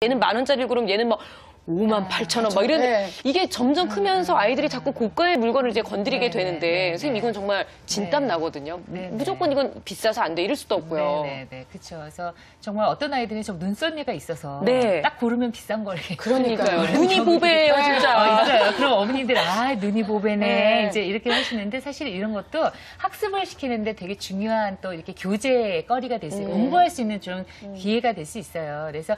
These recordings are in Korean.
얘는 10,000원짜리를 고르면 얘는 뭐 58,000원 막 이런 이게 점점 크면서 아이들이 자꾸 고가의 물건을 이제 건드리게 되는데 선생님 이건 정말 진땀 나거든요. 무조건 이건 비싸서 안 돼 이럴 수도 없고요. 네네 그렇죠. 그래서 정말 어떤 아이들은 좀 눈썰미가 있어서 딱 고르면 비싼 걸 그러니까요. 눈이 보배예요 진짜. 있어요. 그럼 어머님들 눈이 보배네 이제 이렇게 하시는데 사실 이런 것도 학습을 시키는데 되게 중요한 또 이렇게 교재 거리가 될 수 있고 공부할 수 있는 좀 기회가 될 수 있어요. 그래서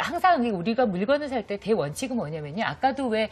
항상 우리가 물건을 살 때 원칙은 뭐냐면요. 아까도 왜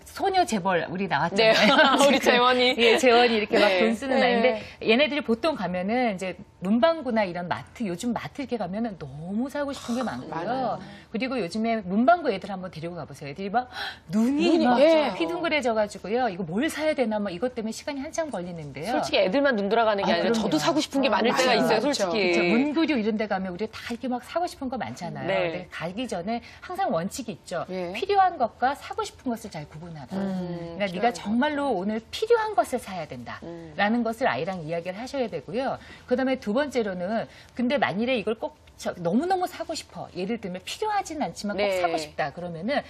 소녀 재벌 우리 나왔잖아요. 네. 우리 재원이. 예, 재원이 이렇게 막 돈 쓰는 아이인데 얘네들이 보통 가면은 이제 문방구나 이런 마트 요즘 마트 이렇게 가면은 너무 사고 싶은 게 많고요. 그리고 요즘에 문방구 애들 한번 데리고 가보세요. 애들이 막 눈이 막 휘둥그레져가지고요. 이거 뭘 사야 되나 막 이것 때문에 시간이 한참 걸리는데요. 솔직히 애들만 눈 돌아가는 게 아니라 저도 사고 싶은 게 많을 때가 있어요. 솔직히. 그렇죠. 문구류 이런 데 가면 우리 다 이렇게 막 사고 싶은 거 많잖아요. 근데 가기 전에 항상 원칙이 있죠. 필요한 것과 사고 싶은 것을 잘 구분하라. 그러니까 네가 정말로 오늘 필요한 것을 사야 된다라는 것을 아이랑 이야기를 하셔야 되고요. 그다음에 두 번째로는 근데 만일에 이걸 꼭 너무너무 사고 싶어. 예를 들면 필요하진 않지만 꼭 사고 싶다. 그러면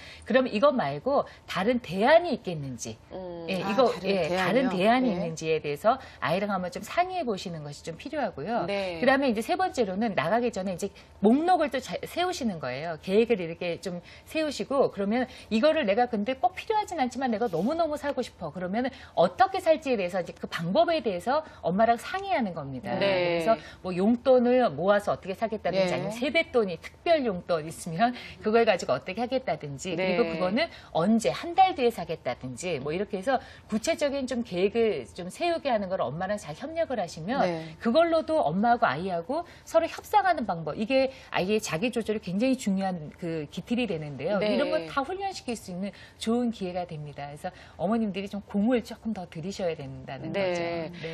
이거 말고 다른 대안이 있겠는지. 다른 대안이 있는지에 대해서 아이랑 한번 좀 상의해 보시는 것이 좀 필요하고요. 그다음에 이제 세 번째로는 나가기 전에 이제 목록을 또 세우시는 거예요. 계획을 이렇게 좀 세우시고 그러면 이거를 내가 근데 꼭 필요하진 않지만 내가 너무너무 사고 싶어. 그러면 어떻게 살지에 대해서 이제 그 방법에 대해서 엄마랑 상의하는 겁니다. 그래서 뭐 용돈을 모아서 어떻게 사겠다든지 아니면 세뱃돈이 특별 용돈 있으면 그걸 가지고 어떻게 하겠다든지 그리고 그거는 언제 한 달 뒤에 사겠다든지 뭐 이렇게 해서 구체적인 좀 계획을 좀 세우게 하는 걸 엄마랑 잘 협력을 하시면 그걸로도 엄마하고 아이하고 서로 협상하는 방법 이게 아이의 자기 조절이 굉장히 중요한 그 기틀이 되는데요. 이런 걸 다 훈련시킬 수 있는 좋은 기회가 됩니다. 그래서 어머님들이 좀 공을 조금 더 들이셔야 된다는 거죠.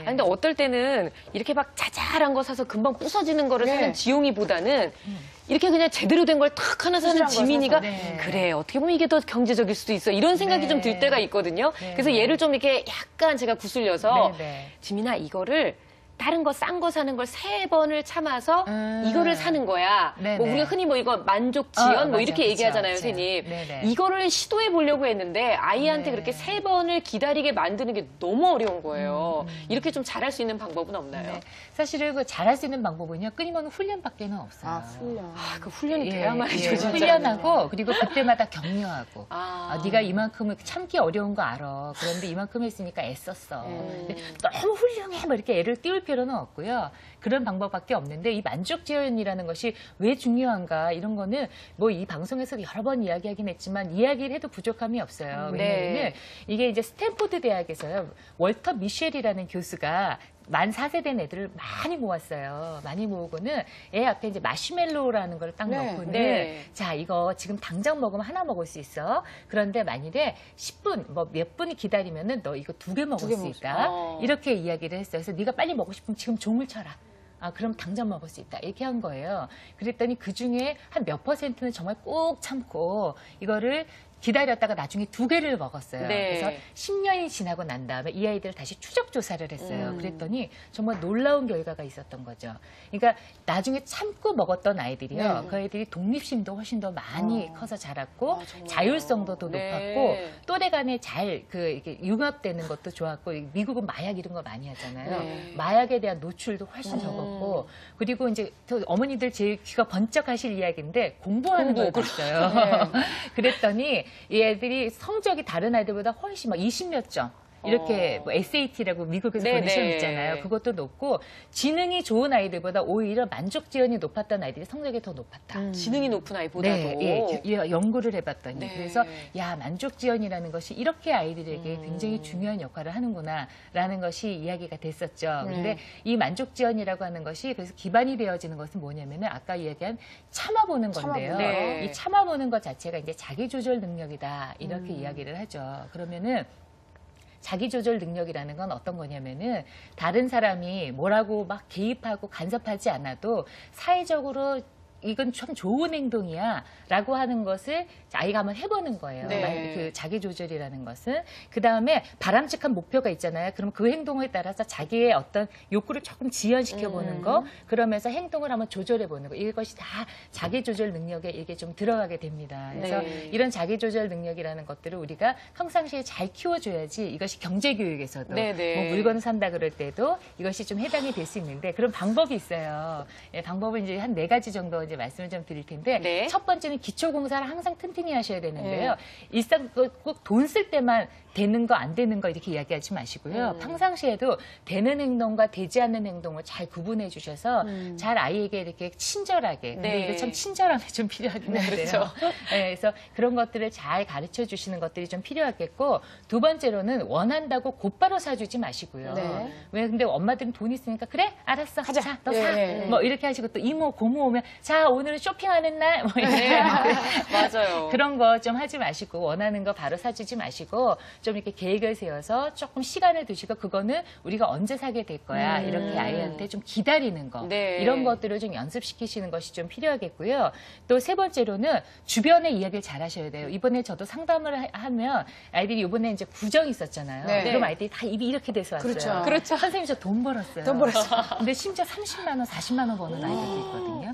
근데 어떨 때는 이렇게 막 자잘한 거 사서 금방 부서지는 거를 사는 지용이보다는 이렇게 그냥 제대로 된 걸 탁 하나 사는 지민이가 그래 어떻게 보면 이게 더 경제적일 수도 있어 이런 생각이 좀 들 때가 있거든요. 그래서 얘를 좀 이렇게 약간 제가 구슬려서 지민아 이거를 다른 거 싼 거 사는 걸 3번을 참아서 이거를 사는 거야. 뭐 우리가 흔히 뭐 이거 만족 지연 뭐 이렇게 얘기하잖아요, 선생님. 이거를 시도해 보려고 했는데 아이한테 그렇게 3번을 기다리게 만드는 게 너무 어려운 거예요. 이렇게 좀 잘할 수 있는 방법은 없나요? 사실은 그 잘할 수 있는 방법은요. 끊임없는 훈련밖에는 없어요. 그 훈련이 돼야만이죠. 훈련하고 그리고 그때마다 격려하고 네가 이만큼 참기 어려운 거 알아. 그런데 이만큼 했으니까 애썼어. 근데 너무 훌륭해. 뭐 이렇게 애를 띄울 필요는 없고요. 그런 방법밖에 없는데 이 만족지연이라는 것이 왜 중요한가 이런 거는 뭐 이 방송에서 여러 번 이야기하긴 했지만 이야기를 해도 부족함이 없어요. 왜냐하면 이게 이제 스탠포드 대학에서요. 월터 미셸이라는 교수가 만 4세된 애들을 많이 모았어요. 많이 모으고는 애 앞에 이제 마시멜로우라는 걸 딱 넣고는 자 이거 지금 당장 먹으면 하나 먹을 수 있어. 그런데 만일에 10분 뭐 몇 분이 기다리면은 너 이거 2개 먹을 수 있다. 이렇게 이야기를 했어요. 그래서 네가 빨리 먹고 싶으면 지금 종을 쳐라. 그럼 당장 먹을 수 있다. 이렇게 한 거예요. 그랬더니 그중에 한 몇 %는 정말 꼭 참고 이거를 기다렸다가 나중에 2개를 먹었어요. 그래서 10년이 지나고 난 다음에 이 아이들을 다시 추적 조사를 했어요. 그랬더니 정말 놀라운 결과가 있었던 거죠. 그러니까 나중에 참고 먹었던 아이들이요. 그 아이들이 독립심도 훨씬 더 많이 커서 자랐고 자율성도 더 높았고 또래 간에 잘 이렇게 융합되는 것도 좋았고 미국은 마약 이런 거 많이 하잖아요. 마약에 대한 노출도 훨씬 적었고 그리고 이제 어머니들 제일 귀가 번쩍하실 이야기인데 공부하는 걸 봤어요. 그랬더니 이 애들이 성적이 다른 아이들보다 훨씬 막 20몇 점. 이렇게 뭐 SAT라고 미국에서 보는 시험 있잖아요. 그것도 높고 지능이 좋은 아이들보다 오히려 만족 지연이 높았던 아이들이 성적이 더 높았다. 지능이 높은 아이보다도. 연구를 해봤더니 그래서 야 만족 지연이라는 것이 이렇게 아이들에게 굉장히 중요한 역할을 하는구나라는 것이 이야기가 됐었죠. 근데 이 만족 지연이라고 하는 것이 그래서 기반이 되어지는 것은 뭐냐면은 아까 이야기한 참아보는 건데요. 이 참아보는 것 자체가 이제 자기 조절 능력이다 이렇게 이야기를 하죠. 그러면은. 자기조절 능력이라는 건 어떤 거냐면은 다른 사람이 뭐라고 막 개입하고 간섭하지 않아도 사회적으로 이건 참 좋은 행동이야 라고 하는 것을 아이가 한번 해보는 거예요. 네. 그 자기 조절이라는 것은. 그 다음에 바람직한 목표가 있잖아요. 그럼 그 행동에 따라서 자기의 어떤 욕구를 조금 지연시켜 보는 거, 그러면서 행동을 한번 조절해 보는 거, 이것이 다 자기 조절 능력에 이게 좀 들어가게 됩니다. 그래서 네. 이런 자기 조절 능력이라는 것들을 우리가 평상시에 잘 키워줘야지 이것이 경제 교육에서도 네네. 뭐 물건을 산다 그럴 때도 이것이 좀 해당이 될 수 있는데 그런 방법이 있어요. 예, 방법을 이제 한 4가지 정도 이제 말씀을 좀 드릴 텐데 네. 첫 번째는 기초 공사를 항상 튼튼히 하셔야 되는데요. 일상 꼭 돈 쓸 때만 되는 거 안 되는 거 이렇게 이야기하지 마시고요. 평상시에도 되는 행동과 되지 않는 행동을 잘 구분해 주셔서 잘 아이에게 이렇게 친절하게. 근데 네. 이거 참 친절함이 좀 필요하긴 한데요. 그렇죠. 네, 그래서 그런 것들을 잘 가르쳐 주시는 것들이 좀 필요하겠고 두 번째로는 원한다고 곧바로 사주지 마시고요. 네. 왜 근데 엄마들은 돈 있으니까 그래 알았어 가자. 자 너 예, 사. 예. 뭐 이렇게 하시고 또 이모 고모 오면 자 오늘은 쇼핑하는 날 뭐 이렇게 네. 맞아요. 그런 거 좀 하지 마시고 원하는 거 바로 사주지 마시고 좀 이렇게 계획을 세워서 조금 시간을 두시고 그거는 우리가 언제 사게 될 거야 이렇게 아이한테 좀 기다리는 거 네. 이런 것들을 좀 연습시키시는 것이 좀 필요하겠고요. 또 세 번째로는 주변의 이야기를 잘 하셔야 돼요. 이번에 저도 상담을 하면 아이들이 이번에 이제 구정이 있었잖아요. 네. 그럼 아이들이 다 입이 이렇게 돼서 왔어요. 그렇죠. 그렇죠. 선생님 저 돈 벌었어요. 돈 벌었어. 근데 심지어 30만 원, 40만 원 버는 아이들도 있거든요.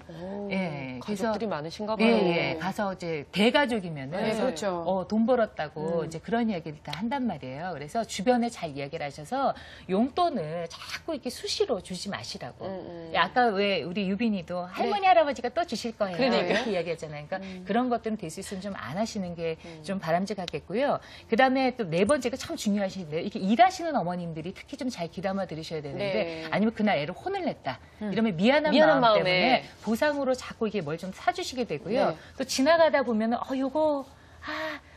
예, 가족들이 많으신가 봐요. 예, 가서 이제 대가족이면은 네, 그렇죠. 돈 벌었다고 이제 그런 이야기를 다 한단 말이에요. 그래서 주변에 잘 이야기를 하셔서 용돈을 자꾸 이렇게 수시로 주지 마시라고. 예, 아까 왜 우리 유빈이도 할머니 할아버지가 또 주실 거예요. 그러니까요. 이렇게 이야기했잖아요. 그러니까 그런 것들은 될 수 있으면 좀 안 하시는 게 좀 바람직하겠고요. 그다음에 또 네 번째가 참 중요하신데요. 이렇게 일하시는 어머님들이 특히 좀 잘 귀담아 들으셔야 되는데 네. 아니면 그날 애를 혼을 냈다. 이러면 미안한 미안한 마음 마음에. 때문에 보상으로 자꾸 이게 뭘 좀 사주시게 되고요. 네. 또 지나가다 보면은 요거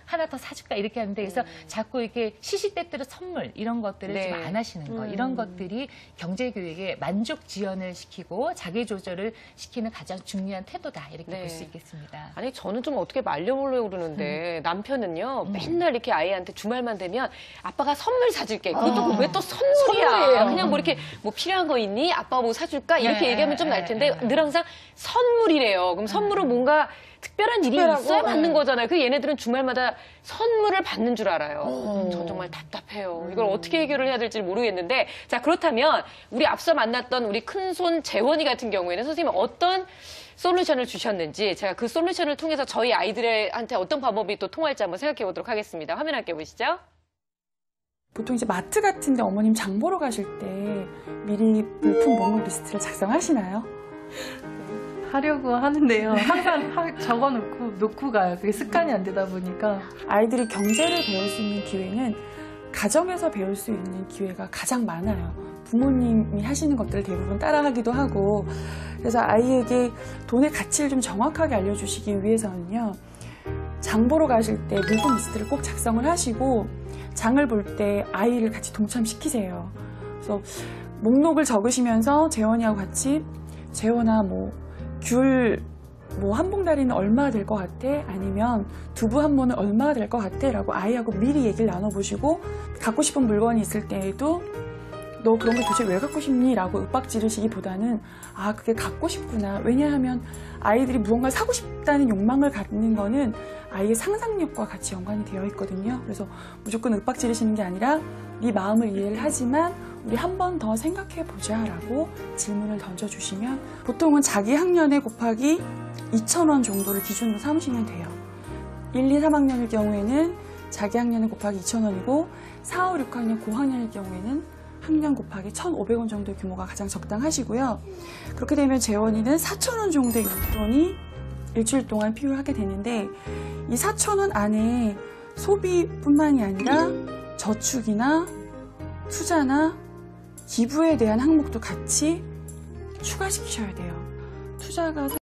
하나 더 사줄까 이렇게 하는데 그래서 자꾸 이렇게 시시때때로 선물 이런 것들을 네. 좀 안 하시는 거 이런 것들이 경제 교육에 만족 지연을 시키고 자기 조절을 시키는 가장 중요한 태도다 이렇게 네. 볼 수 있겠습니다. 아니 저는 좀 어떻게 말려보려고 그러는데 남편은요 맨날 이렇게 아이한테 주말만 되면 아빠가 선물 사줄게. 그것도 왜 또 선물이야. 선물이에요. 그냥 뭐 이렇게 뭐 필요한 거 있니? 아빠가 뭐 사줄까? 이렇게 네, 얘기하면 좀 날 네, 텐데 네. 늘 항상 선물이래요. 그럼 선물은 뭔가 특별한 일이 특별하고, 있어야 받는 네. 거잖아요. 그 얘네들은 주말마다 선물을 받는 줄 알아요. 전 정말 답답해요. 이걸 어떻게 해결을 해야 될지 모르겠는데 자 그렇다면 우리 앞서 만났던 우리 큰손 재원이 같은 경우에는 선생님은 어떤 솔루션을 주셨는지 제가 그 솔루션을 통해서 저희 아이들한테 어떤 방법이 또 통할지 한번 생각해 보도록 하겠습니다. 화면 함께 보시죠. 보통 이제 마트 같은데 어머님 장 보러 가실 때 미리 물품 목록 리스트를 작성하시나요? 하려고 하는데요. 항상 적어놓고 가요. 그게 습관이 안 되다 보니까. 아이들이 경제를 배울 수 있는 기회는 가정에서 배울 수 있는 기회가 가장 많아요. 부모님이 하시는 것들을 대부분 따라하기도 하고 그래서 아이에게 돈의 가치를 좀 정확하게 알려주시기 위해서는요. 장 보러 가실 때 물품 리스트를 꼭 작성을 하시고 장을 볼 때 아이를 같이 동참시키세요. 그래서 목록을 적으시면서 재원이하고 같이 재원아 귤 한 봉다리는 얼마 될 것 같아? 아니면 두부 한 모는 얼마가 될 것 같아? 라고 아이하고 미리 얘기를 나눠보시고 갖고 싶은 물건이 있을 때에도 너 그런 거 도대체 왜 갖고 싶니? 라고 윽박 지르시기보다는 그게 갖고 싶구나. 왜냐하면 아이들이 무언가 사고 싶다는 욕망을 갖는 거는 아이의 상상력과 같이 연관이 되어 있거든요. 그래서 무조건 윽박 지르시는 게 아니라 네 마음을 이해를 하지만 우리 한 번 더 생각해 보자 라고 질문을 던져주시면 보통은 자기 학년에 곱하기 2,000원 정도를 기준으로 삼으시면 돼요. 1, 2, 3학년일 경우에는 자기 학년에 곱하기 2,000원이고 4, 5, 6학년 고학년일 경우에는 학년 곱하기 1,500원 정도의 규모가 가장 적당하시고요. 그렇게 되면 재원이는 4,000원 정도의 용돈이 일주일 동안 필요하게 되는데 이 4,000원 안에 소비뿐만이 아니라 저축이나 투자나 기부에 대한 항목도 같이 추가시키셔야 돼요. 투자가